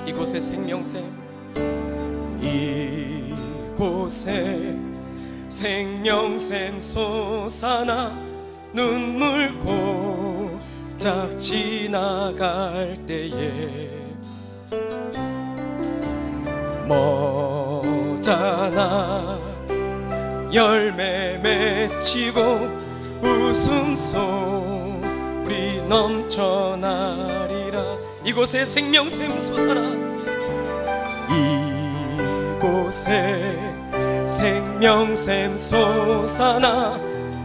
이곳에 생명샘, 이곳에 생명샘 솟아나 눈물 고작 지나갈 때에 모자나 열매 맺히고 웃음소리 넘쳐나리라. 이곳에 생명샘 솟아나, 이곳에 생명샘 솟아나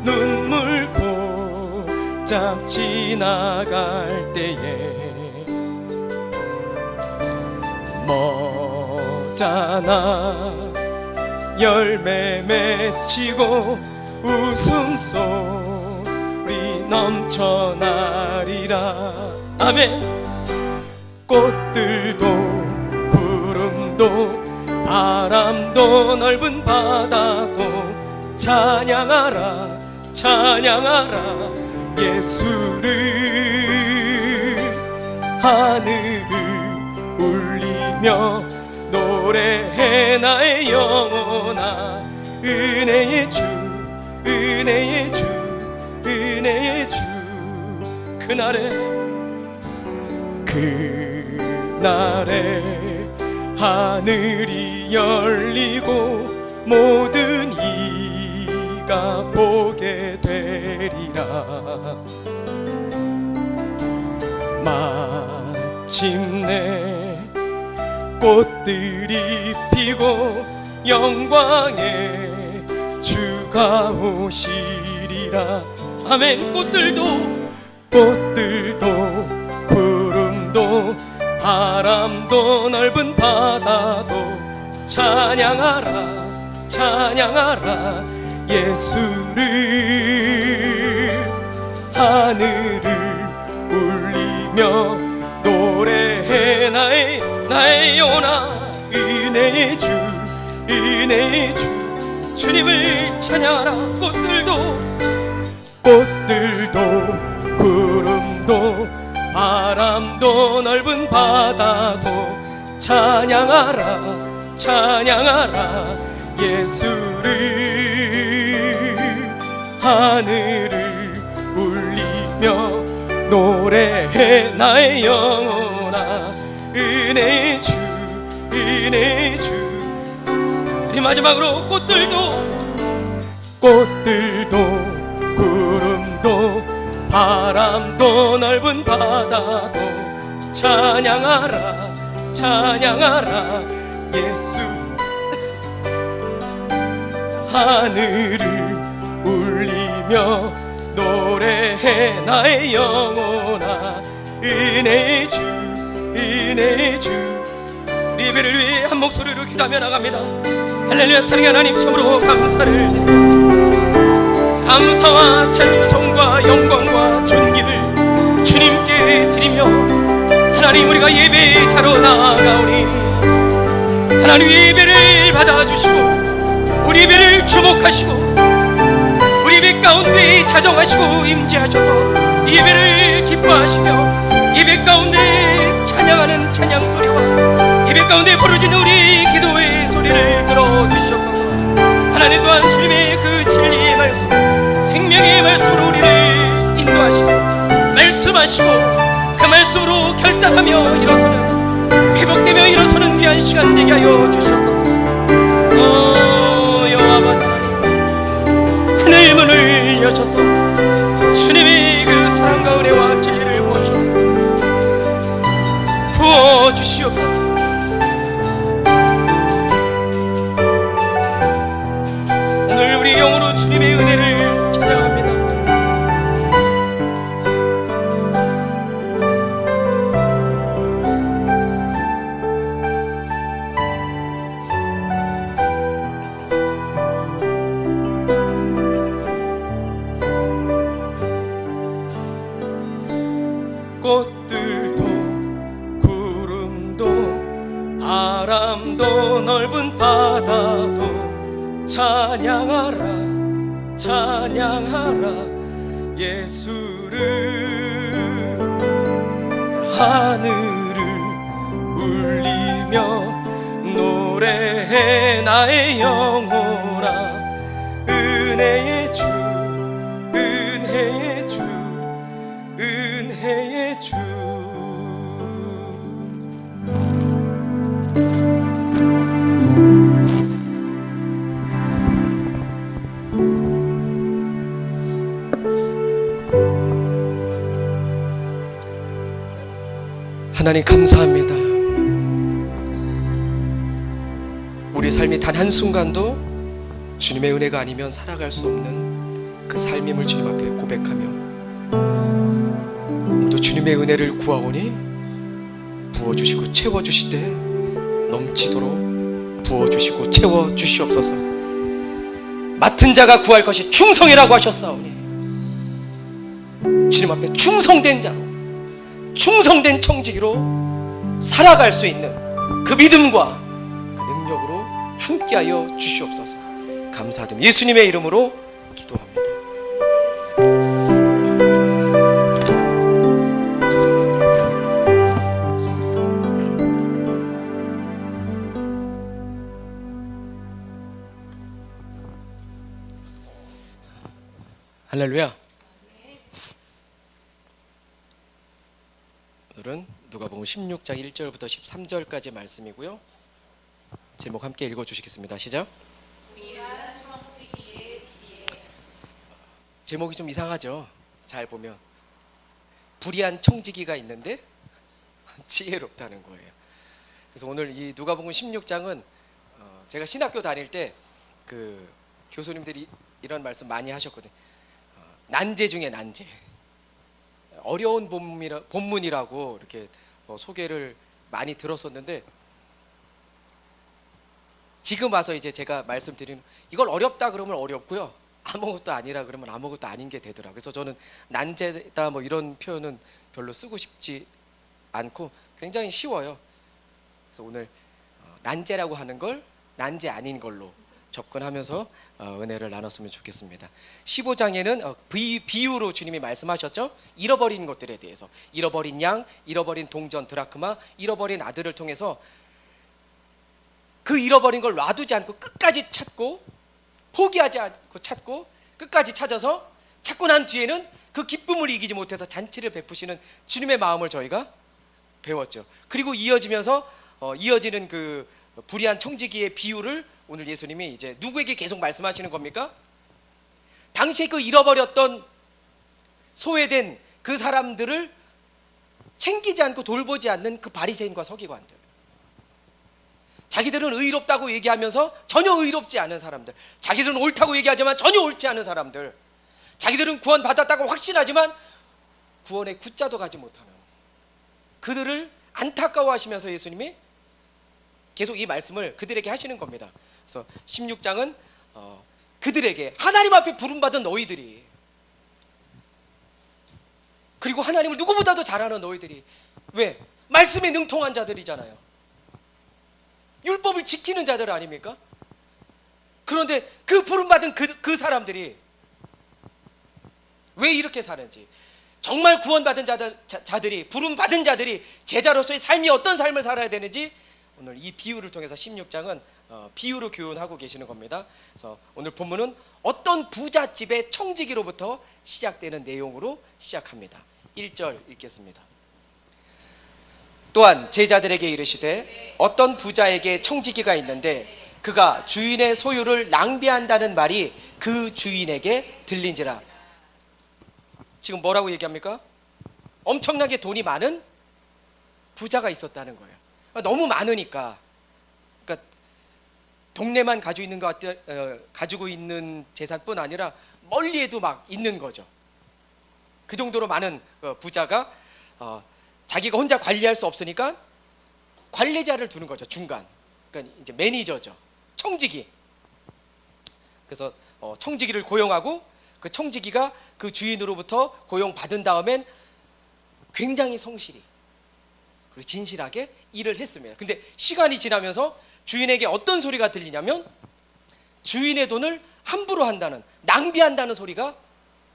눈물 고작 지나갈 때에 모자나 열매 맺히고 웃음소리 넘쳐나리라. 아멘. 꽃들도 구름도 바람도 넓은 바다도 찬양하라 찬양하라 예수를. 하늘을 울리며 노래해 나의 영혼아. 은혜의 주 은혜의 주 은혜의 주. 그날에 하늘이 열리고 모든 이가 보게 되리라. 마침내 꽃들이 피고 영광의 주가 오시리라. 아멘. 꽃들도 구름도 바람도 넓은 바다도 찬양하라 찬양하라 예수를. 하늘을 울리며 노래해 나의 영혼아. 은혜의 주 은혜의 주 주님을 찬양하라. 꽃들도 구름도 바람도 넓은 바다도 찬양하라 찬양하라 예수를. 하늘을 울리며 노래해 나의 영혼아. 은혜의 주 은혜의 주. 우리 마지막으로 꽃들도 구름도 바람도 넓은 바다도 찬양하라 찬양하라 예수. 하늘을 울리며 노래해 나의 영혼아. 은혜의 주 은혜의 주. 우리 예배를 위해 한 목소리로 기도하며 나갑니다. 할렐루야. 사랑의 하나님, 참으로 감사를 드립니다. 감사와 찬송과 영광과 존귀를 주님께 드리며 하나님, 우리가 예배의 자로 나아가오니 하나님 예배를 받아주시고 우리 예배를 주목하시고 우리 예배 가운데 자정하시고 임재하셔서 이 예배를 기뻐하시며 예배 가운데 찬양하는 찬양 소리와 예배 가운데 부르짖는 우리 기도의 소리를 들어주시옵소서. 하나님 또한 주님의 그 진리의 말씀, 생명의 말씀으로 우리를 인도하시고 말씀하시고 그 말씀으로 결단하며 일어서는, 회복되며 일어서는 귀한 시간 되게 하여 주시옵소서. 여호와 아버지 하나님, 하늘 문을 여셔서 주님의 그 사랑과 은혜와 진리를 부어주셔서 부어주시옵소서. 오늘 우리 영으로 주님의 은혜를 찬양합니다. 꽃들도 구름도 바람도 넓은 바다도 찬양하라 찬양하라 예수를. 하늘을 울리 노래해 나의 영혼아. 은혜의 주, 은혜의 주, 은혜의 주. 하나님 감사합니다. 우리 삶이 단 한순간도 주님의 은혜가 아니면 살아갈 수 없는 그 삶임을 주님 앞에 고백하며 또 주님의 은혜를 구하오니 부어주시고 채워주시되 넘치도록 부어주시고 채워주시옵소서. 맡은 자가 구할 것이 충성이라고 하셨사오니 주님 앞에 충성된 자로, 충성된 청지기로 살아갈 수 있는 그 믿음과 그 능력으로 함께하여 주시옵소서. 감사드립니다. 예수님의 이름으로 기도합니다. 할렐루야. 오늘은 누가복음 16장 1절부터 13절까지 말씀이고요. 제목 함께 읽어주시겠습니다. 시작. 제목이 좀 이상하죠. 잘 보면 불의한 청지기가 있는데 지혜롭다는 거예요. 그래서 오늘 이 누가복음 16장은 제가 신학교 다닐 때 그 교수님들이 이런 말씀 많이 하셨거든요. 난제 중에 난제, 어려운 본문이라고 이렇게 소개를 많이 들었었는데, 지금 와서 이제 제가 말씀드리는, 이걸 어렵다 그러면 어렵고요, 아무것도 아니라 그러면 아무것도 아닌 게 되더라고요. 그래서 저는 난제다 뭐 이런 표현은 별로 쓰고 싶지 않고 굉장히 쉬워요. 그래서 오늘 난제라고 하는 걸 난제 아닌 걸로 접근하면서 은혜를 나눴으면 좋겠습니다. 15장에는 비유로 주님이 말씀하셨죠. 잃어버린 것들에 대해서, 잃어버린 양, 잃어버린 동전 드라크마, 잃어버린 아들을 통해서 그 잃어버린 걸 놔두지 않고 끝까지 찾고, 포기하지 않고 찾고 끝까지 찾아서 찾고 난 뒤에는 그 기쁨을 이기지 못해서 잔치를 베푸시는 주님의 마음을 저희가 배웠죠. 그리고 이어지면서 이어지는 그 불의한 청지기의 비유를 오늘 예수님이 이제 누구에게 계속 말씀하시는 겁니까? 당시에 그 잃어버렸던 소외된 그 사람들을 챙기지 않고 돌보지 않는 그 바리새인과 서기관들, 자기들은 의롭다고 얘기하면서 전혀 의롭지 않은 사람들, 자기들은 옳다고 얘기하지만 전혀 옳지 않은 사람들, 자기들은 구원 받았다고 확신하지만 구원의 구자도 가지 못하는 그들을 안타까워하시면서 예수님이 계속 이 말씀을 그들에게 하시는 겁니다. 그래서 16장은 그들에게, 하나님 앞에 부름받은 너희들이, 그리고 하나님을 누구보다도 잘 아는 너희들이, 왜? 말씀에 능통한 자들이잖아요. 율법을 지키는 자들 아닙니까? 그런데 그 부름받은 그 사람들이 왜 이렇게 사는지, 정말 구원받은 자들이, 부름받은 자들이 제자로서의 삶이 어떤 삶을 살아야 되는지 오늘 이 비유를 통해서 16장은 비유로 교훈하고 계시는 겁니다. 그래서 오늘 본문은 어떤 부잣집의 청지기로부터 시작되는 내용으로 시작합니다. 1절 읽겠습니다. 또한 제자들에게 이르시되 어떤 부자에게 청지기가 있는데 그가 주인의 소유를 낭비한다는 말이 그 주인에게 들린지라. 지금 뭐라고 얘기합니까? 엄청나게 돈이 많은 부자가 있었다는 거예요. 너무 많으니까, 그러니까 동네만 가지고 있는 재산뿐 아니라 멀리에도 막 있는 거죠. 그 정도로 많은 부자가 자기가 혼자 관리할 수 없으니까 관리자를 두는 거죠. 중간, 그러니까 이제 매니저죠, 청지기. 그래서 청지기를 고용하고 그 청지기가 그 주인으로부터 고용받은 다음엔 굉장히 성실히 그리고 진실하게 일을 했습니다. 근데 시간이 지나면서 주인에게 어떤 소리가 들리냐면 주인의 돈을 함부로 한다는, 낭비한다는 소리가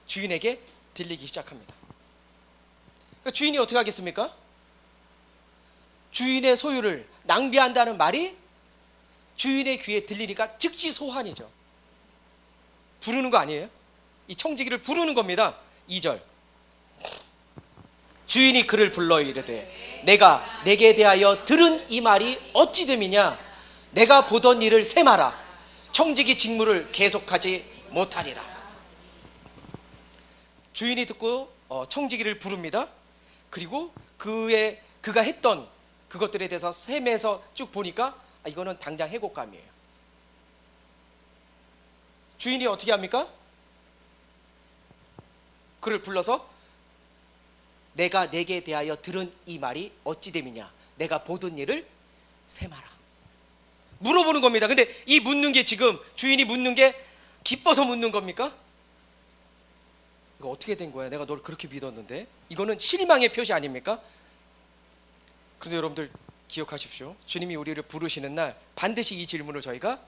주인에게 들리기 시작합니다. 그러니까 주인이 어떻게 하겠습니까? 주인의 소유를 낭비한다는 말이 주인의 귀에 들리니까 즉시 소환이죠. 부르는 거 아니에요? 이 청지기를 부르는 겁니다. 2절, 주인이 그를 불러 이르되 내가 내게 대하여 들은 이 말이 어찌 됨이냐. 내가 보던 일을 셈하라. 청지기 직무를 계속하지 못하리라. 주인이 듣고 청지기를 부릅니다. 그리고 그가 했던 그것들에 대해서 셈해서 쭉 보니까 이거는 당장 해고감이에요. 주인이 어떻게 합니까? 그를 불러서 내가 내게 대하여 들은 이 말이 어찌 됨이냐. 내가 보던 일을 셈하라. 물어보는 겁니다. 근데 이 묻는 게 지금 주인이 묻는 게 기뻐서 묻는 겁니까? 이거 어떻게 된 거야? 내가 널 그렇게 믿었는데. 이거는 실망의 표시 아닙니까? 그래서 여러분들 기억하십시오. 주님이 우리를 부르시는 날 반드시 이 질문을 저희가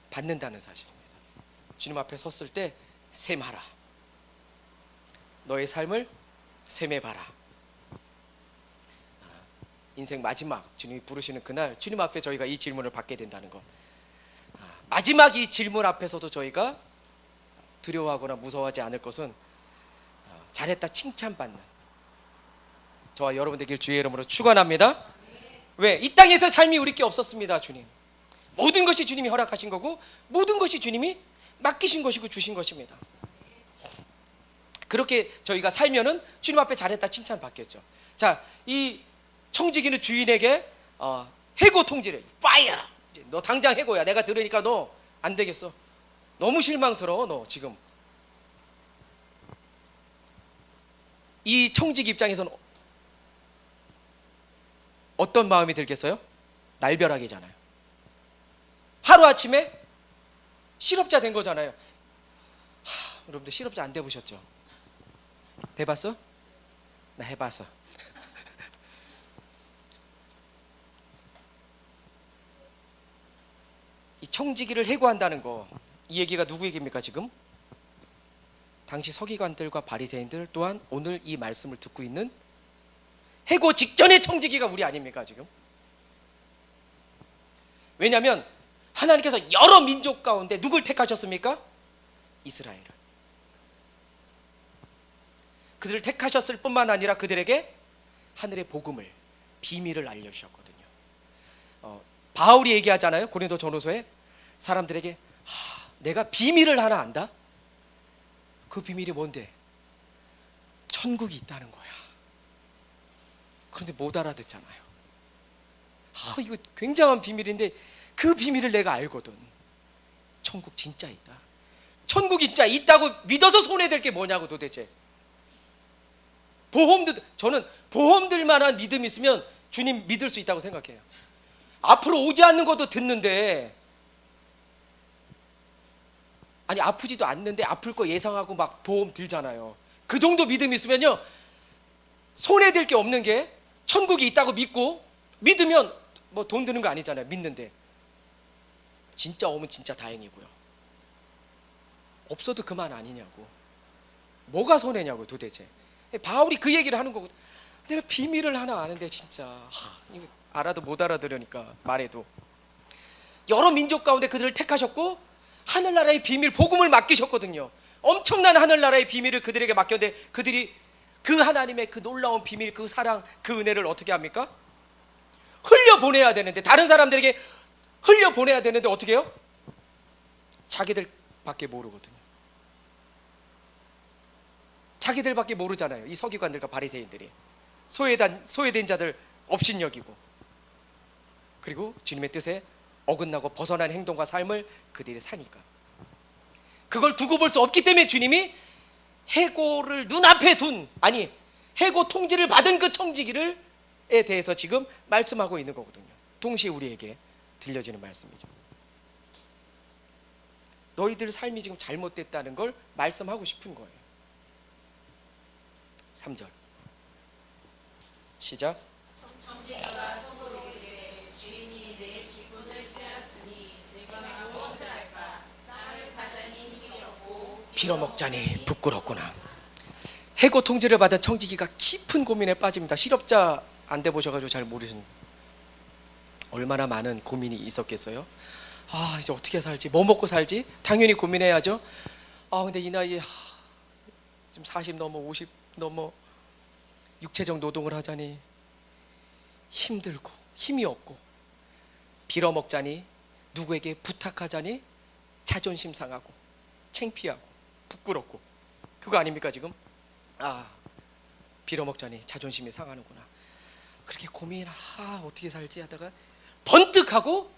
받는다는 사실입니다. 주님 앞에 섰을 때 셈하라. 너의 삶을 셈해봐라. 인생 마지막 주님이 부르시는 그날 주님 앞에 저희가 이 질문을 받게 된다는 것. 마지막 이 질문 앞에서도 저희가 두려워하거나 무서워하지 않을 것은 잘했다 칭찬받는 저와 여러분 되길 주의 이름으로 축원합니다. 왜? 이 땅에서 삶이 우리 게 없었습니다. 주님 모든 것이 주님이 허락하신 거고 모든 것이 주님이 맡기신 것이고 주신 것입니다. 그렇게 저희가 살면은 주님 앞에 잘했다 칭찬 받겠죠. 자, 이 청지기는 주인에게 해고 통지를 파이어. 너 당장 해고야. 내가 들으니까 너 안 되겠어. 너무 실망스러워. 너 지금. 이 청지기 입장에서는 어떤 마음이 들겠어요? 날벼락이잖아요. 하루아침에 실업자 된 거잖아요. 여러분들 실업자 안 돼보셨죠? 돼봤어? 나 해봤어. 이 청지기를 해고한다는 거, 이 얘기가 누구 얘기입니까 지금? 당시 서기관들과 바리새인들 또한 오늘 이 말씀을 듣고 있는 해고 직전의 청지기가 우리 아닙니까 지금? 왜냐하면 하나님께서 여러 민족 가운데 누굴 택하셨습니까? 이스라엘을. 그들을 택하셨을 뿐만 아니라 그들에게 하늘의 복음을, 비밀을 알려주셨거든요. 바울이 얘기하잖아요. 고린도 전후서에 사람들에게 내가 비밀을 하나 안다. 그 비밀이 뭔데? 천국이 있다는 거야. 그런데 못 알아듣잖아요. 이거 굉장한 비밀인데 그 비밀을 내가 알거든. 천국 진짜 있다. 천국이 진짜 있다고 믿어서 손해될 게 뭐냐고 도대체. 저는 보험들만한 믿음이 있으면 주님 믿을 수 있다고 생각해요. 앞으로 오지 않는 것도 듣는데, 아니 아프지도 않는데 아플 거 예상하고 막 보험 들잖아요. 그 정도 믿음이 있으면요 손해될 게 없는 게 천국이 있다고 믿고, 믿으면 뭐 돈 드는 거 아니잖아요. 믿는데 진짜 오면 진짜 다행이고요. 없어도 그만 아니냐고. 뭐가 손해냐고 도대체. 바울이 그 얘기를 하는 거고, 내가 비밀을 하나 아는데 진짜 이거 알아도 못 알아들으니까 말해도. 여러 민족 가운데 그들을 택하셨고 하늘나라의 비밀, 복음을 맡기셨거든요. 엄청난 하늘나라의 비밀을 그들에게 맡겼는데 그들이 그 하나님의 그 놀라운 비밀, 그 사랑, 그 은혜를 어떻게 합니까? 흘려보내야 되는데, 다른 사람들에게 흘려보내야 되는데 어떻게 해요? 자기들밖에 모르거든요. 자기들밖에 모르잖아요. 이 서기관들과 바리새인들이 소외된 자들 업신여기고, 그리고 주님의 뜻에 어긋나고 벗어난 행동과 삶을 그들이 사니까 그걸 두고 볼 수 없기 때문에 주님이 해고를 눈앞에 둔, 아니 해고 통지를 받은 그 청지기에 대해서 지금 말씀하고 있는 거거든요. 동시에 우리에게 들려지는 말씀이죠. 너희들 삶이 지금 잘못됐다는 걸 말씀하고 싶은 거예요. 3절 시작. 청지기가 속으로 이르되 주인이 내 직분을 빼앗으니 내가 무엇을 할까? 땅을 파자니 힘이 없고 빌어먹자니 부끄럽구나. 해고 통지를 받은 청지기가 깊은 고민에 빠집니다. 실업자 안 돼보셔가지고 잘 모르시는. 얼마나 많은 고민이 있었겠어요. 아, 이제 어떻게 살지? 뭐 먹고 살지? 당연히 고민해야죠. 아, 근데 이 나이에 지금 40 넘어 50 넘어 육체적 노동을 하자니 힘들고 힘이 없고, 빌어먹자니 누구에게 부탁하자니 자존심 상하고 창피하고 부끄럽고, 그거 아닙니까 지금? 아, 빌어먹자니 자존심이 상하는구나. 그렇게 고민, 어떻게 살지 하다가 번뜩하고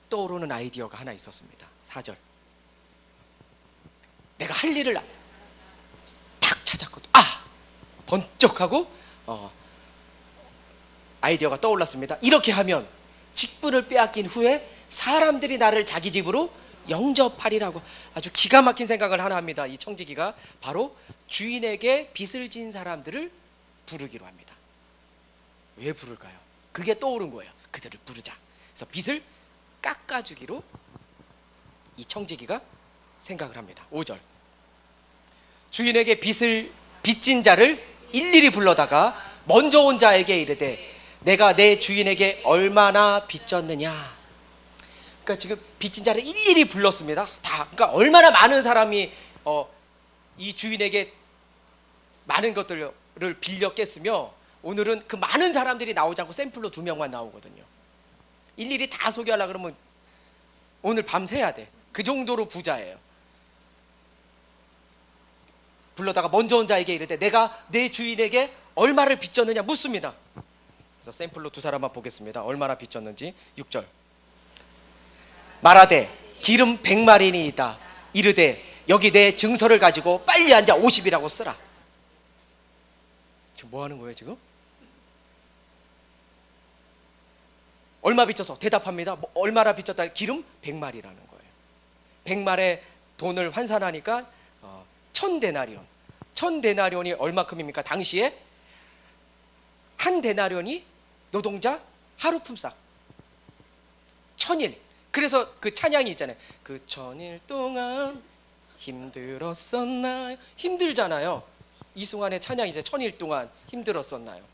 떠오르는 아이디어가 하나 있었습니다. 4절. 내가 할 일을 탁 찾았거든. 번쩍하고 아이디어가 떠올랐습니다. 이렇게 하면 직분을 빼앗긴 후에 사람들이 나를 자기 집으로 영접하리라고. 아주 기가 막힌 생각을 하나 합니다. 이 청지기가 바로 주인에게 빚을 진 사람들을 부르기로 합니다. 왜 부를까요? 그게 떠오른 거예요. 그들을 부르자. 그래서 빚을 깎아주기로 이 청지기가 생각을 합니다. 5절. 주인에게 빚진 자를 일일이 불러다가 먼저 온 자에게 이르되 내가 내 주인에게 얼마나 빚졌느냐. 그러니까 지금 빚진 자를 일일이 불렀습니다. 다. 그러니까 얼마나 많은 사람이 이 주인에게 많은 것들을 빌렸겠으며, 오늘은 그 많은 사람들이 나오지 않고 샘플로 2명만 나오거든요. 일일이 다 소개하려고 그러면 오늘 밤 새야 돼. 그 정도로 부자예요. 불러다가 먼저 온 자에게 이르되 내가 내 주인에게 얼마를 빚졌느냐 묻습니다. 그래서 샘플로 2사람만 보겠습니다. 얼마나 빚졌는지. 6절. 말하되 기름 100마리니이다. 이르되 여기 내 증서를 가지고 빨리 앉아 50이라고 쓰라. 지금 뭐 하는 거예요 지금? 얼마 빚져서 대답합니다. 얼마나 빚졌다? 기름 100마리라는 거예요. 100마리의 돈을 환산하니까 1000데나리온. 1000데나리온이 얼마큼입니까? 당시에 한 데나리온이 노동자 하루 품삯 1000일. 그래서 그 찬양이 있잖아요. 그 1000일 동안 힘들었었나요? 힘들잖아요. 이승환의 찬양이죠. 1000일 동안 힘들었었나요?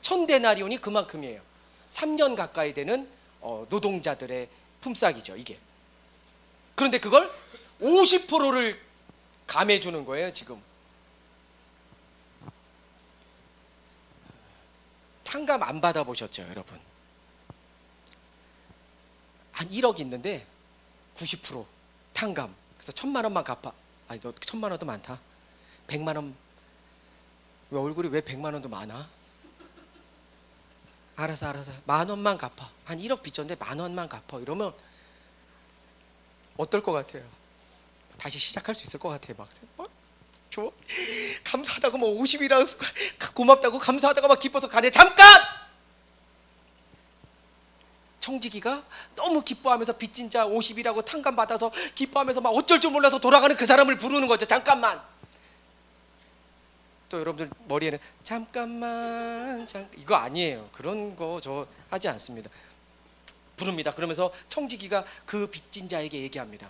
1000데나리온이 그만큼이에요. 3년 가까이 되는 노동자들의 품삯이죠 이게. 그런데 그걸 50%를 감해주는 거예요 지금. 탕감 안 받아보셨죠 여러분? 한 1억 있는데 90% 탕감. 그래서 1000만 원만 갚아. 아니 너 1000만 원도 많다. 100만 원. 왜 얼굴이 왜 100만 원도 많아? 알아서 10,000원만 갚아. 한 1억 빚졌는데 10,000원만 갚아. 이러면 어떨 것 같아요? 다시 시작할 수 있을 것 같아요. 막 좋아, 감사하다고 뭐 50이라고 고맙다고 감사하다고 막 기뻐서 가네. 잠깐! 청지기가 너무 기뻐하면서 빚진 자 50이라고 탕감 받아서 기뻐하면서 막 어쩔 줄 몰라서 돌아가는 그 사람을 부르는 거죠. 잠깐만. 또 여러분들 머리에는 잠깐만 이거 아니에요. 그런 거 저 하지 않습니다. 부릅니다. 그러면서 청지기가 그 빚진 자에게 얘기합니다.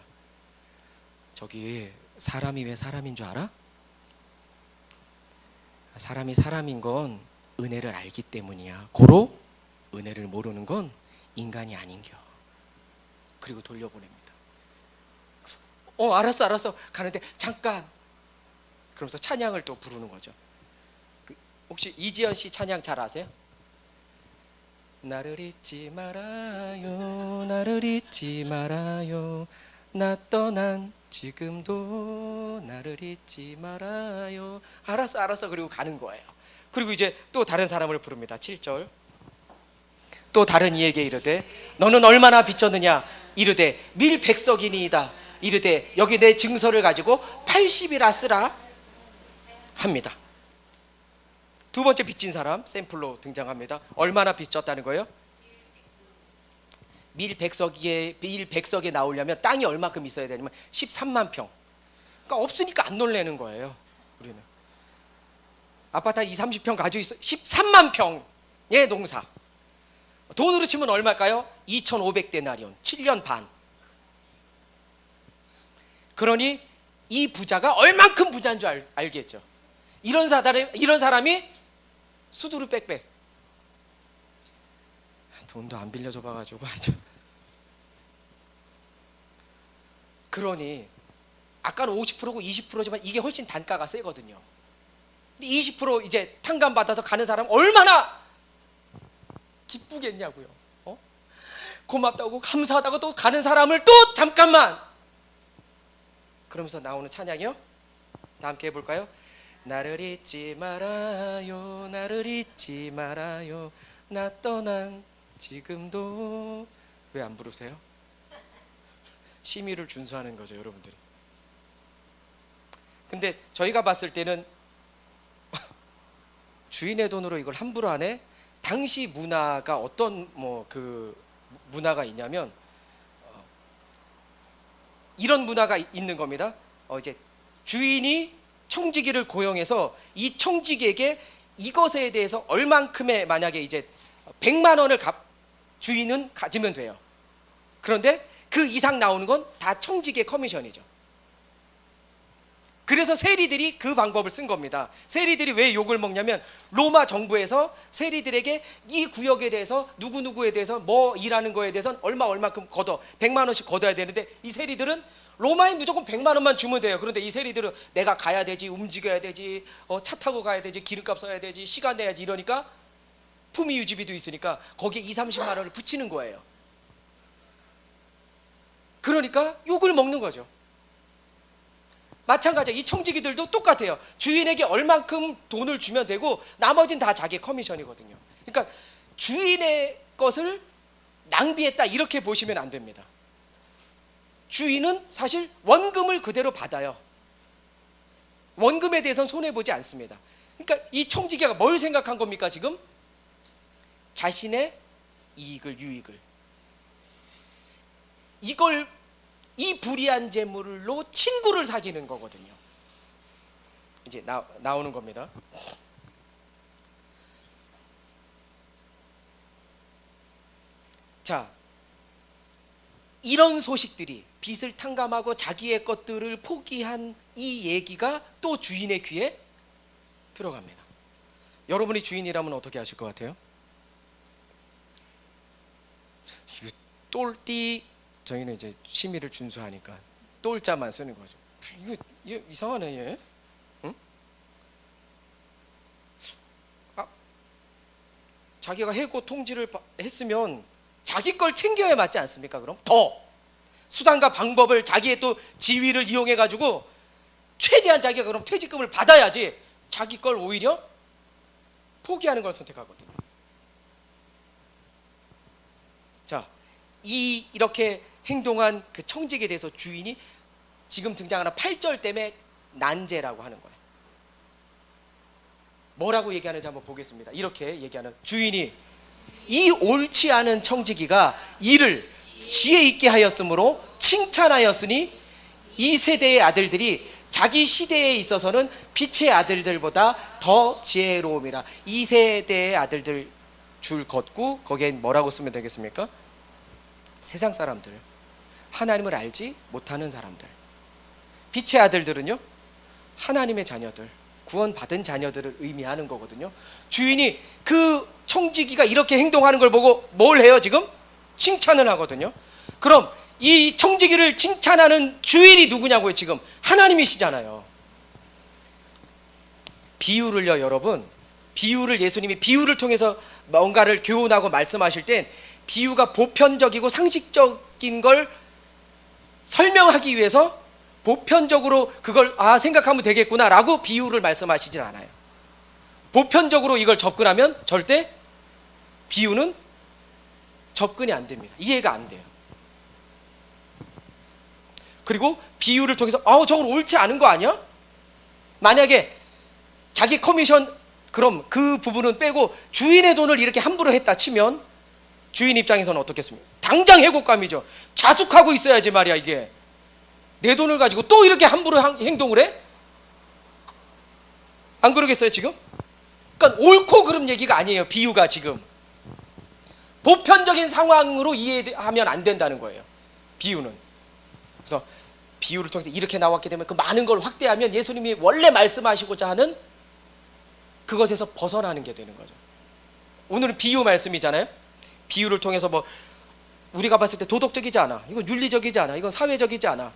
저기 사람이 왜 사람인 줄 알아? 사람이 사람인 건 은혜를 알기 때문이야. 고로 은혜를 모르는 건 인간이 아닌겨. 그리고 돌려보냅니다. 그래서 알았어 가는데 잠깐. 그러면서 찬양을 또 부르는 거죠. 혹시 이지연 씨 찬양 잘 아세요? 나를 잊지 말아요, 나를 잊지 말아요, 나 떠난 지금도 나를 잊지 말아요. 알았어 그리고 가는 거예요. 그리고 이제 또 다른 사람을 부릅니다. 7절. 또 다른 이에게 이르되 너는 얼마나 빚졌느냐. 이르되 밀 100석이니이다. 이르되 여기 내 증서를 가지고 80이라 쓰라 합니다. 두 번째 빚진 사람 샘플로 등장합니다. 얼마나 빚졌다는 거예요? 밀 100석에 나오려면 땅이 얼마큼 있어야 되냐면 13만 평. 그러니까 없으니까 안 놀래는 거예요. 우리는 아파트 20, 30평 가지고 있어. 13만 평의 농사. 돈으로 치면 얼마일까요? 2,500데나리온. 7년 반. 그러니 이 부자가 얼만큼 부자인 줄 알겠죠. 이런 사람이 수두루 빽빽 돈도 안 빌려줘 봐가지고 아주. 그러니 아까는 50%고 20%지만 이게 훨씬 단가가 세거든요. 20% 이제 탕감 받아서 가는 사람 얼마나 기쁘겠냐고요. 고맙다고 감사하다고 또 가는 사람을 또 잠깐만 그러면서 나오는 찬양이요. 다 함께 해볼까요? 나를 잊지 말아요, 나를 잊지 말아요, 나 떠난 지금도. 왜 안 부르세요? 심의를 준수하는 거죠, 여러분들이. 근데 저희가 봤을 때는 주인의 돈으로 이걸 함부로 하네. 당시 문화가 어떤 그 문화가 있냐면 이런 문화가 있는 겁니다. 이제 주인이 청지기를 고용해서 이 청지기에게 이것에 대해서 얼만큼의 만약에 이제 100만 원을 주인은 가지면 돼요. 그런데 그 이상 나오는 건 다 청지기의 커미션이죠. 그래서 세리들이 그 방법을 쓴 겁니다. 세리들이 왜 욕을 먹냐면 로마 정부에서 세리들에게 이 구역에 대해서 누구누구에 대해서 뭐 일하는 거에 대해서는 얼마큼 걷어 100만 원씩 걷어야 되는데 이 세리들은 로마에 무조건 100만 원만 주면 돼요. 그런데 이 세리들은 내가 가야 되지, 움직여야 되지, 차 타고 가야 되지, 기름값 써야 되지, 시간 내야지 이러니까 품위 유지비도 있으니까 거기에 20-30만 원을 붙이는 거예요. 그러니까 욕을 먹는 거죠. 마찬가지야. 이 청지기들도 똑같아요. 주인에게 얼만큼 돈을 주면 되고 나머지는 다 자기 커미션이거든요. 그러니까 주인의 것을 낭비했다 이렇게 보시면 안 됩니다. 주인은 사실 원금을 그대로 받아요. 원금에 대해서는 손해보지 않습니다. 그러니까 이 청지기가 뭘 생각한 겁니까 지금? 자신의 이익을, 유익을. 이 불이한 재물로 친구를 사귀는 거거든요. 이제 나오는 겁니다. 자, 이런 소식들이 빚을 탕감하고 자기의 것들을 포기한 이 얘기가 또 주인의 귀에 들어갑니다. 여러분이 주인이라면 어떻게 하실 것 같아요? 똘띠, 저희는 이제 심의를 준수하니까 똘자만 쓰는 거죠. 이거 이상하네 얘. 응? 자기가 해고 통지를 했으면 자기 걸 챙겨야 맞지 않습니까? 그럼 더 수단과 방법을 자기의 또 지위를 이용해 가지고 최대한 자기가 그럼 퇴직금을 받아야지 자기 걸 오히려 포기하는 걸 선택하거든요. 자, 이렇게 행동한 그 청지기에 대해서 주인이 지금 등장하는 8절 때문에 난제라고 하는 거예요. 뭐라고 얘기하는지 한번 보겠습니다. 이렇게 얘기하는 주인이 이 옳지 않은 청지기가 이를 지혜 있게 하였으므로 칭찬하였으니 이 세대의 아들들이 자기 시대에 있어서는 빛의 아들들보다 더 지혜로움이라. 이 세대의 아들들 줄 걷고 거기에 뭐라고 쓰면 되겠습니까? 세상 사람들, 하나님을 알지 못하는 사람들. 빛의 아들들은요, 하나님의 자녀들, 구원받은 자녀들을 의미하는 거거든요. 주인이 그 청지기가 이렇게 행동하는 걸 보고 뭘 해요 지금? 칭찬을 하거든요. 그럼 이 청지기를 칭찬하는 주인이 누구냐고요? 지금 하나님이시잖아요. 비유를요 여러분, 비유를 예수님이 비유를 통해서 뭔가를 교훈하고 말씀하실 땐 비유가 보편적이고 상식적인 걸 설명하기 위해서 보편적으로 그걸 생각하면 되겠구나 라고 비유를 말씀하시진 않아요. 보편적으로 이걸 접근하면 절대 비유는 접근이 안 됩니다. 이해가 안 돼요. 그리고 비유를 통해서 저건 옳지 않은 거 아니야? 만약에 자기 커미션 그럼 그 부분은 빼고 주인의 돈을 이렇게 함부로 했다 치면 주인 입장에서는 어떻겠습니까? 당장 해고감이죠. 자숙하고 있어야지 말이야. 이게 내 돈을 가지고 또 이렇게 함부로 행동을 해? 안 그러겠어요 지금? 그러니까 옳고 그름 얘기가 아니에요. 비유가 지금 보편적인 상황으로 이해하면 안 된다는 거예요. 비유는. 그래서 비유를 통해서 이렇게 나왔기 때문에 그 많은 걸 확대하면 예수님이 원래 말씀하시고자 하는 그것에서 벗어나는 게 되는 거죠. 오늘은 비유 말씀이잖아요. 비유를 통해서 뭐 우리가 봤을 때 도덕적이지 않아, 이건 윤리적이지 않아, 이건 사회적이지 않아,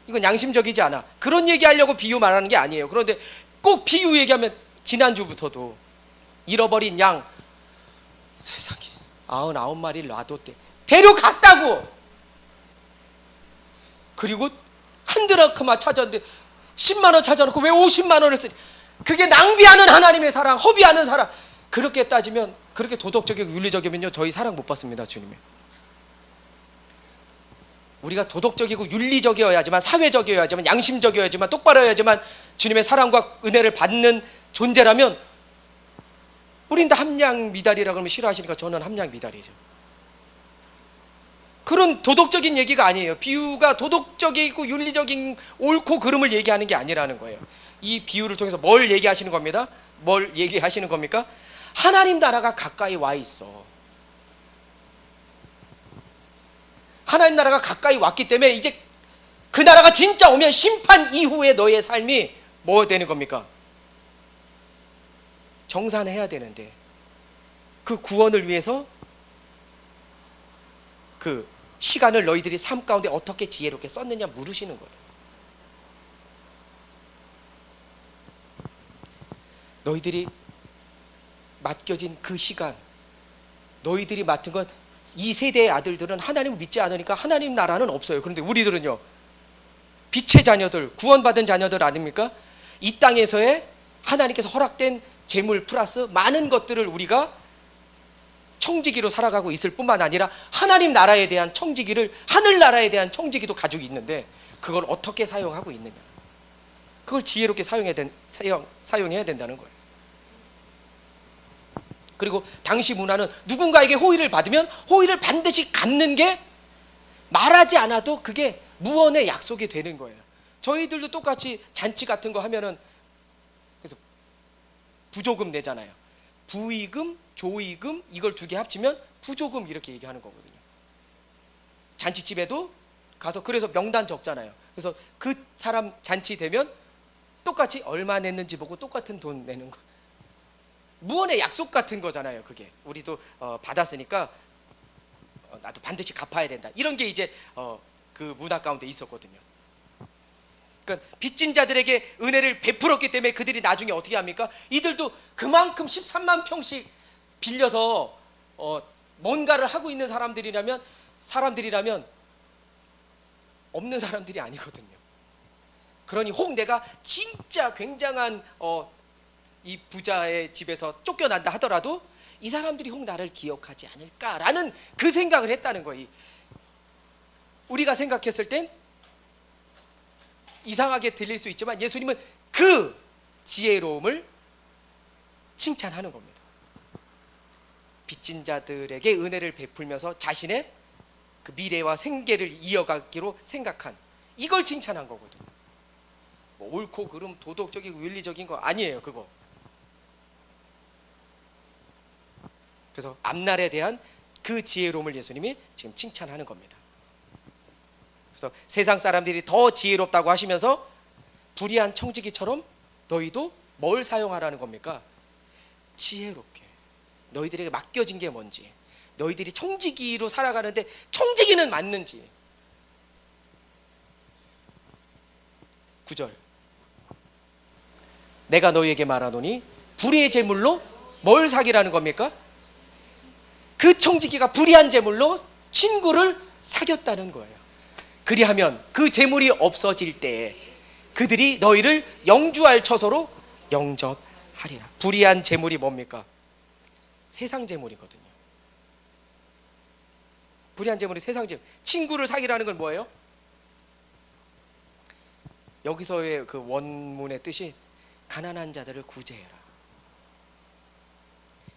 이건 양심적이지 않아, 그런 얘기하려고 비유 말하는 게 아니에요. 그런데 꼭 비유 얘기하면 지난주부터도 잃어버린 양 세상에 99마리를 놔뒀대. 데려갔다고. 그리고 한 드라크마 찾았는데 10만 원 찾아놓고 왜 50만 원을 쓰니? 그게 낭비하는 하나님의 사랑, 허비하는 사랑. 그렇게 따지면, 그렇게 도덕적이고 윤리적이면요, 저희 사랑 못 받습니다, 주님이. 우리가 도덕적이고 윤리적이어야지만, 사회적이어야지만, 양심적이어야지만, 똑바로 해야지만 주님의 사랑과 은혜를 받는 존재라면, 우린 다 함량 미달이라 그러면 싫어하시니까 저는 함량 미달이죠. 그런 도덕적인 얘기가 아니에요. 비유가 도덕적이고 윤리적인 옳고 그름을 얘기하는 게 아니라는 거예요. 이 비유를 통해서 뭘 얘기하시는 겁니다? 뭘 얘기하시는 겁니까? 하나님 나라가 가까이 와 있어. 하나님 나라가 가까이 왔기 때문에 이제 그 나라가 진짜 오면 심판 이후에 너의 삶이 뭐 되는 겁니까? 정산해야 되는데, 그 구원을 위해서 그 시간을 너희들이 삶 가운데 어떻게 지혜롭게 썼느냐 물으시는 거예요. 너희들이 맡겨진 그 시간, 너희들이 맡은 건, 이 세대의 아들들은 하나님을 믿지 않으니까 하나님 나라는 없어요. 그런데 우리들은요, 빛의 자녀들, 구원받은 자녀들 아닙니까? 이 땅에서의 하나님께서 허락된 재물 플러스 많은 것들을 우리가 청지기로 살아가고 있을 뿐만 아니라 하나님 나라에 대한 청지기를, 하늘나라에 대한 청지기도 가지고 있는데 그걸 어떻게 사용하고 있느냐, 그걸 지혜롭게 사용해야 된다는 거예요. 그리고 당시 문화는 누군가에게 호의를 받으면 호의를 반드시 갚는 게 말하지 않아도 그게 무언의 약속이 되는 거예요. 저희들도 똑같이 잔치 같은 거 하면은 그래서 부조금 내잖아요. 부의금, 조의금 이걸 두 개 합치면 부조금 이렇게 얘기하는 거거든요. 잔치집에도 가서 그래서 명단 적잖아요. 그래서 그 사람 잔치 되면 똑같이 얼마 냈는지 보고 똑같은 돈 내는 거. 무언의 약속 같은 거잖아요. 그게 우리도 받았으니까 나도 반드시 갚아야 된다, 이런 게 이제 그 문화 가운데 있었거든요. 그러니까 빚진 자들에게 은혜를 베풀었기 때문에 그들이 나중에 어떻게 합니까? 이들도 그만큼 13만 평씩 빌려서 뭔가를 하고 있는 사람들이라면 없는 사람들이 아니거든요. 그러니 혹 내가 진짜 굉장한 이 부자의 집에서 쫓겨난다 하더라도 이 사람들이 혹 나를 기억하지 않을까라는 그 생각을 했다는 거예요. 우리가 생각했을 땐 이상하게 들릴 수 있지만 예수님은 그 지혜로움을 칭찬하는 겁니다. 빚진 자들에게 은혜를 베풀면서 자신의 그 미래와 생계를 이어가기로 생각한, 이걸 칭찬한 거거든요. 뭐 옳고 그름, 도덕적이고 윤리적인 거 아니에요, 그거. 그래서 앞날에 대한 그 지혜로움을 예수님이 지금 칭찬하는 겁니다. 그래서 세상 사람들이 더 지혜롭다고 하시면서 불의한 청지기처럼 너희도 뭘 사용하라는 겁니까? 지혜롭게. 너희들에게 맡겨진 게 뭔지, 너희들이 청지기로 살아가는데 청지기는 맞는지. 9절, 내가 너희에게 말하노니 불의의 제물로 뭘 사기라는 겁니까? 그 청지기가 불의한 제물로 친구를 사귀었다는 거예요. 그리하면 그 제물이 없어질 때에 그들이 너희를 영주할 처소로 영접하리라. 불의한 제물이 뭡니까? 세상 제물이거든요. 불의한 제물이 세상 제물. 친구를 사귀라는 건 뭐예요? 여기서의 그 원문의 뜻이 가난한 자들을 구제해라.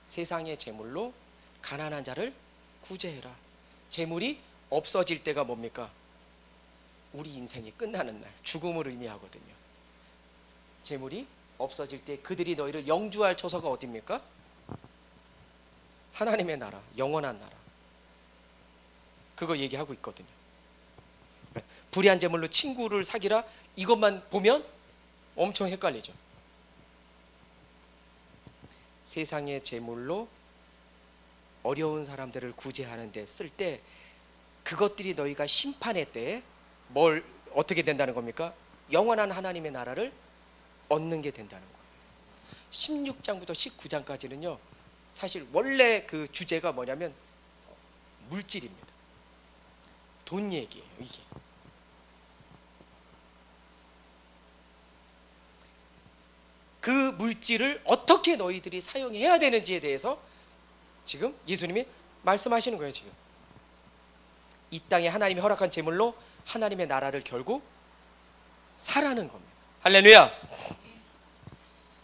세상의 제물로 가난한 자를 구제해라. 제물이 없어질 때가 뭡니까? 우리 인생이 끝나는 날, 죽음을 의미하거든요. 제물이 없어질 때 그들이 너희를 영주할 처소가 어디입니까? 하나님의 나라, 영원한 나라. 그거 얘기하고 있거든요. 불의한 제물로 친구를 사귀라, 이것만 보면 엄청 헷갈리죠. 세상의 제물로 어려운 사람들을 구제하는 데 쓸 때 그것들이 너희가 심판의 때에 뭘 어떻게 된다는 겁니까? 영원한 하나님의 나라를 얻는 게 된다는 거예요. 16장부터 19장까지는요 사실 원래 그 주제가 뭐냐면 물질입니다. 돈 얘기예요. 이게 그 물질을 어떻게 너희들이 사용해야 되는지에 대해서 지금 예수님이 말씀하시는 거예요. 지금 이 땅에 하나님이 허락한 재물로 하나님의 나라를 결국 사라는 겁니다. 할렐루야.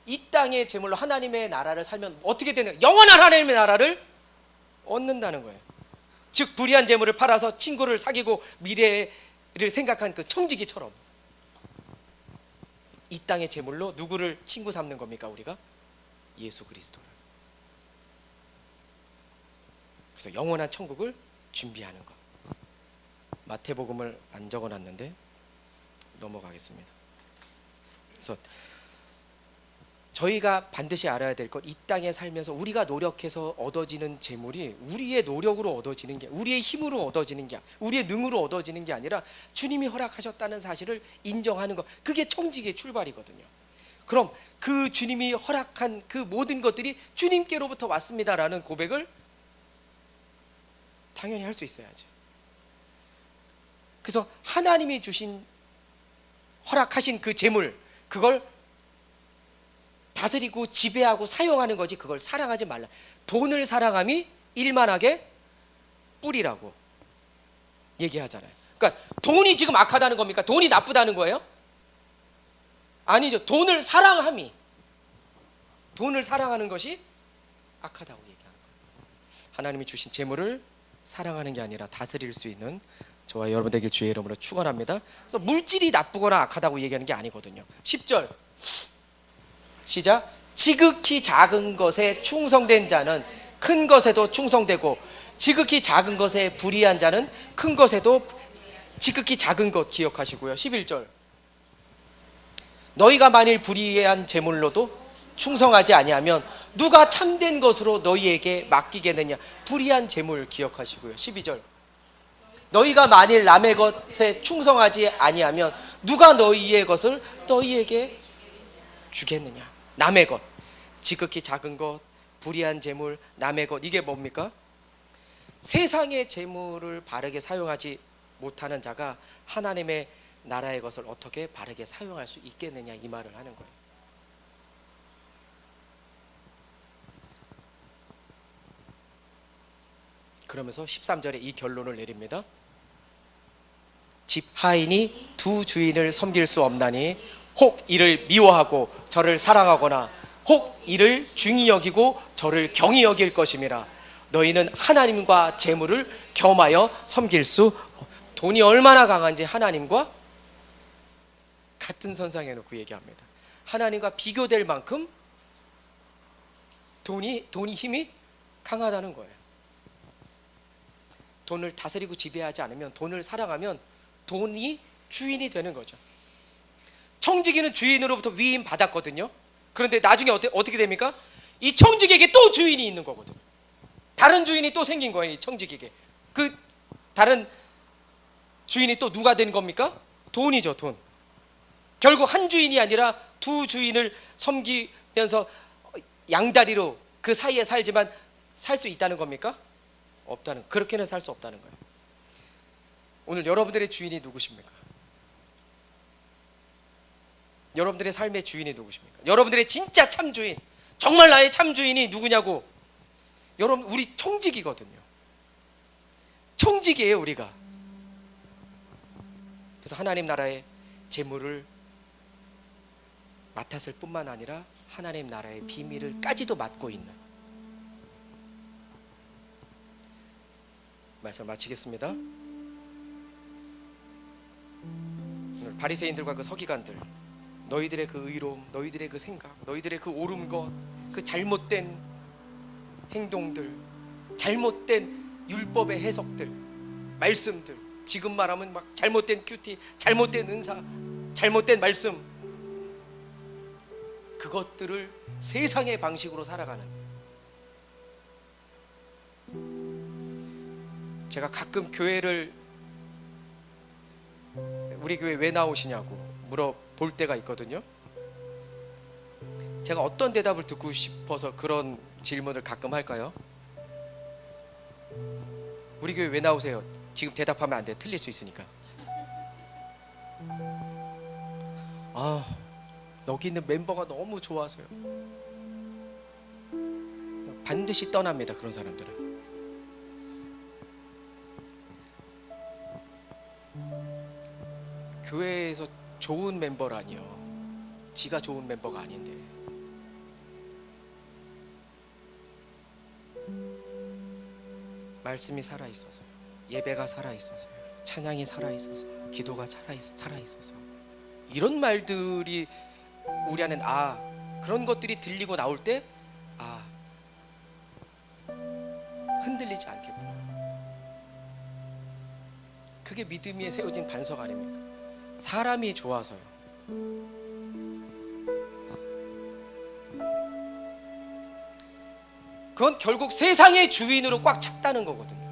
이 땅의 재물로 하나님의 나라를 살면 어떻게 되는, 영원한 하나님의 나라를 얻는다는 거예요. 즉 불의한 재물을 팔아서 친구를 사귀고 미래를 생각한 그 청지기처럼 이 땅의 재물로 누구를 친구 삼는 겁니까? 우리가 예수 그리스도를. 그래서 영원한 천국을 준비하는 것. 마태복음을 안 적어놨는데 넘어가겠습니다. 그래서 저희가 반드시 알아야 될 것, 이 땅에 살면서 우리가 노력해서 얻어지는 재물이 우리의 노력으로 얻어지는 게, 우리의 힘으로 얻어지는 게, 우리의 능으로 얻어지는 게 아니라 주님이 허락하셨다는 사실을 인정하는 것, 그게 청지기의 출발이거든요. 그럼 그 주님이 허락한 그 모든 것들이 주님께로부터 왔습니다라는 고백을 당연히 할 수 있어야죠. 그래서 하나님이 주신 허락하신 그 재물, 그걸 다스리고 지배하고 사용하는 거지 그걸 사랑하지 말라. 돈을 사랑함이 일만하게 뿌리라고 얘기하잖아요. 그러니까 돈이 지금 악하다는 겁니까? 돈이 나쁘다는 거예요? 아니죠. 돈을 사랑함이, 돈을 사랑하는 것이 악하다고 얘기하는 거예요. 하나님이 주신 재물을 사랑하는 게 아니라 다스릴 수 있는 저와 여러분 되길 주의 이름으로 축원합니다. 그래서 물질이 나쁘거나 악하다고 얘기하는 게 아니거든요. 10절 시작. 지극히 작은 것에 충성된 자는 큰 것에도 충성되고 지극히 작은 것에 불의한 자는 큰 것에도, 지극히 작은 것 기억하시고요. 11절 너희가 만일 불의한 재물로도 충성하지 아니하면 누가 참된 것으로 너희에게 맡기겠느냐. 불의한 재물 기억하시고요. 12절 너희가 만일 남의 것에 충성하지 아니하면 누가 너희의 것을 너희에게 주겠느냐. 남의 것, 지극히 작은 것, 불의한 재물, 남의 것, 이게 뭡니까? 세상의 재물을 바르게 사용하지 못하는 자가 하나님의 나라의 것을 어떻게 바르게 사용할 수 있겠느냐, 이 말을 하는 거예요. 그러면서 13절에 이 결론을 내립니다. 집 하인이 두 주인을 섬길 수 없나니 혹 이를 미워하고 저를 사랑하거나 혹 이를 중히 여기고 저를 경히 여길 것임이라. 너희는 하나님과 재물을 겸하여 섬길 수. 돈이 얼마나 강한지 하나님과 같은 선상에 놓고 얘기합니다. 하나님과 비교될 만큼 돈이 힘이 강하다는 거예요. 돈을 다스리고 지배하지 않으면, 돈을 사랑하면 돈이 주인이 되는 거죠. 청지기는 주인으로부터 위임 받았거든요. 그런데 나중에 어떻게 됩니까? 이 청지기에게 또 주인이 있는 거거든요. 다른 주인이 또 생긴 거예요. 이 청지기에게. 그 다른 주인이 또 누가 된 겁니까? 돈이죠. 돈. 결국 한 주인이 아니라 두 주인을 섬기면서 양다리로 그 사이에 살지만 살 수 있다는 겁니까? 없다는, 그렇게는 살 수 없다는 거예요. 오늘 여러분들의 주인이 누구십니까? 여러분들의 삶의 주인이 누구십니까? 여러분들의 진짜 참 주인, 정말 나의 참 주인이 누구냐고. 여러분, 우리 청지기거든요. 청지기예요, 우리가. 그래서 하나님 나라의 재물을 맡았을 뿐만 아니라 하나님 나라의 비밀을까지도 맡고 있는. 말씀 마치겠습니다. 오늘 바리새인들과 그 서기관들, 너희들의 그 의로움, 너희들의 그 생각, 너희들의 그 옳은 것, 그 잘못된 행동들, 잘못된 율법의 해석들, 말씀들, 지금 말하면 막 잘못된 큐티, 잘못된 은사, 잘못된 말씀, 그것들을 세상의 방식으로 살아가는 제가 가끔 교회를 우리 교회 왜 나오시냐고 물어볼 때가 있거든요. 제가 어떤 대답을 듣고 싶어서 그런 질문을 가끔 할까요? 우리 교회 왜 나오세요? 지금 대답하면 안 돼요. 틀릴 수 있으니까. 여기 있는 멤버가 너무 좋아서요. 반드시 떠납니다. 그런 사람들은. 교회에서 좋은 멤버라니요. 지가 좋은 멤버가 아닌데. 말씀이 살아있어서요. 예배가 살아있어서요. 찬양이 살아있어서, 기도가 살아있어서. 이런 말들이 우리 안엔 그런 것들이 들리고 나올 때 흔들리지 않겠구나. 그게 믿음 위에 세워진 반석 아닙니까? 사람이 좋아서요. 그건 결국 세상의 주인으로 꽉 찼다는 거거든요.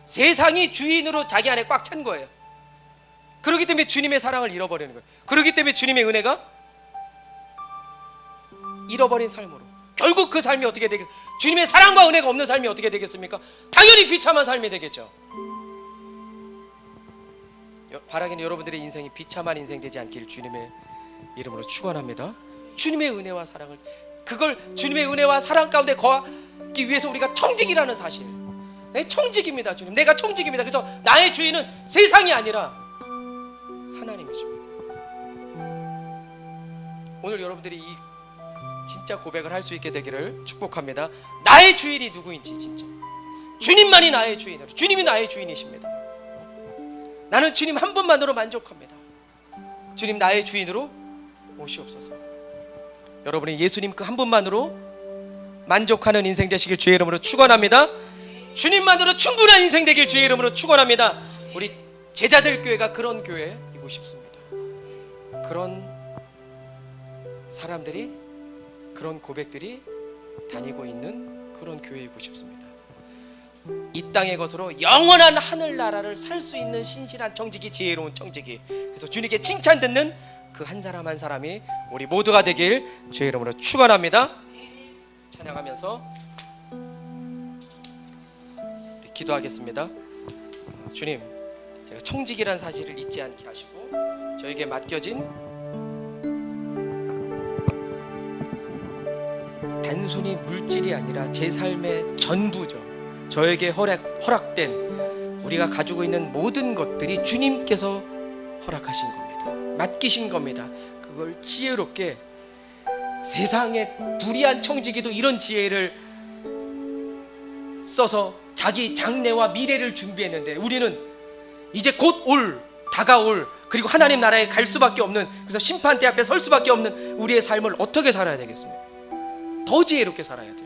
세상이 주인으로 자기 안에 꽉 찬 거예요. 그렇기 때문에 주님의 사랑을 잃어버리는 거예요. 그렇기 때문에 주님의 은혜가 잃어버린 삶으로, 결국 그 삶이 어떻게 되겠습니까? 주님의 사랑과 은혜가 없는 삶이 어떻게 되겠습니까? 당연히 비참한 삶이 되겠죠. 바라기는 여러분들의 인생이 비참한 인생 되지 않기를 주님의 이름으로 축원합니다. 주님의 은혜와 사랑을, 그걸 주님의 은혜와 사랑 가운데 거하기 위해서 우리가 청직이라는 사실, 내 청직입니다. 주님, 내가 청직입니다. 그래서 나의 주인은 세상이 아니라 하나님이십니다. 오늘 여러분들이 이 진짜 고백을 할 수 있게 되기를 축복합니다. 나의 주인이 누구인지, 진짜 주님만이 나의 주인으로, 주님이 나의 주인이십니다. 나는 주님 한 분만으로 만족합니다. 주님 나의 주인으로 오시옵소서. 여러분이 예수님 그 한 분만으로 만족하는 인생 되시길 주의 이름으로 축원합니다. 주님만으로 충분한 인생 되길 주의 이름으로 축원합니다. 우리 제자들 교회가 그런 교회이고 싶습니다. 그런 사람들이, 그런 고백들이 다니고 있는 그런 교회이고 싶습니다. 이 땅의 것으로 영원한 하늘나라를 살 수 있는 신실한 청지기, 지혜로운 청지기, 그래서 주님께 칭찬 듣는 그 한 사람 한 사람이 우리 모두가 되길 주의 이름으로 축원합니다. 찬양하면서 기도하겠습니다. 주님, 제가 청지기란 사실을 잊지 않게 하시고 저에게 맡겨진 단순히 물질이 아니라 제 삶의 전부죠. 저에게 허락된 우리가 가지고 있는 모든 것들이 주님께서 허락하신 겁니다. 맡기신 겁니다. 그걸 지혜롭게, 세상의 불의한 청지기도 이런 지혜를 써서 자기 장래와 미래를 준비했는데 우리는 이제 곧 다가올, 그리고 하나님 나라에 갈 수밖에 없는, 그래서 심판대 앞에 설 수밖에 없는 우리의 삶을 어떻게 살아야 되겠습니까? 더 지혜롭게 살아야 돼요.